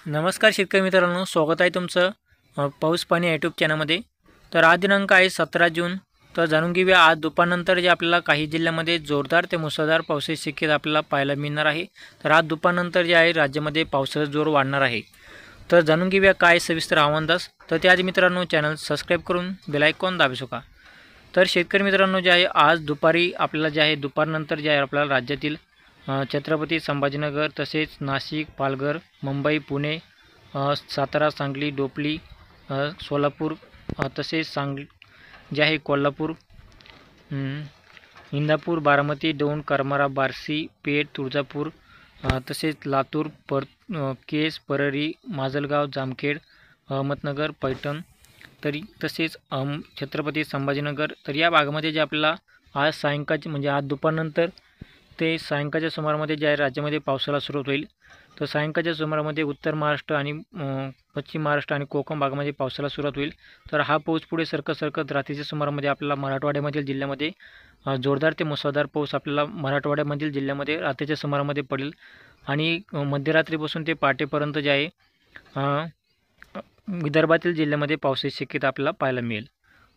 नमस्कार शेतकरी मित्रांनो, स्वागत आहे तुमचं पाऊस पाणी यूट्यूब चॅनलमध्ये। तर आज दिनांक आहे 17 जून। तर जाणून घेऊया आज दुपारनंतर जे आपल्याला काही जिल्ह्यांमध्ये जोरदार ते मुसळधार पावसाची शक्यता आपल्याला पाहायला मिळणार आहे। तर आज दुपारनंतर जे आहे राज्यामध्ये पावसाचा जोर वाढणार आहे। तर जाणून घेऊया काय सविस्तर हवामानदास। तर त्याआधी मित्रांनो चॅनल सबस्क्राईब करून बेल आयकॉन दाबू का। तर शेतकरी मित्रांनो जे आहे आज दुपारी आपल्याला जे आहे दुपारनंतर जे आहे आपल्याला राज्यातील छत्रपती संभाजीनगर तसेच नाशिक, पालघर, मुंबई, पुणे, सातारा, सांगली, डोंबिवली, सोलापूर तसेच जे आहे कोल्हापूर, इंदापूर, बारामती, दौंड, करमाळा, बार्शी, पेठ, तुळजापूर तसेच लातूर, केज, परळी, माजलगाव, जामखेड, अहमदनगर, पैठण तसेच छत्रपती संभाजीनगर। तर या भागामध्ये जे आपल्याला आज सायंकाळचे म्हणजे आज दुपारनंतर ते सायंकाळच्या सुमारामध्ये जे आहे राज्यामध्ये पावसाला सुरुवात होईल। तर सायंकाळच्या सुमारामध्ये उत्तर महाराष्ट्र आणि पश्चिम महाराष्ट्र आणि कोकण भागामध्ये पावसाला सुरुवात होईल। तर हा पाऊस पुढे सरकत रात्रीच्या सुमारामध्ये आपल्याला मराठवाड्यामधील जिल्ह्यामध्ये जोरदार ते मुसळधार पाऊस आपल्याला मराठवाड्यामधील जिल्ह्यामध्ये रात्रीच्या सुमारामध्ये पडेल आणि मध्यरात्रीपासून ते पहाटेपर्यंत जे आहे विदर्भातील जिल्ह्यामध्ये पावसाची शक्यता आपल्याला पाहायला मिळेल।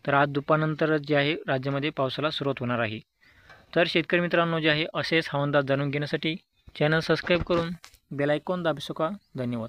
तर आज दुपारनंतर जे आहे राज्यामध्ये पावसाला सुरुवात होणार आहे। तर शेतकरी मित्रांनो जे आहे असेच हवामान जाणून घेण्यासाठी चॅनल सबस्क्राईब करून बेल आयकॉन दाबू शकता। धन्यवाद।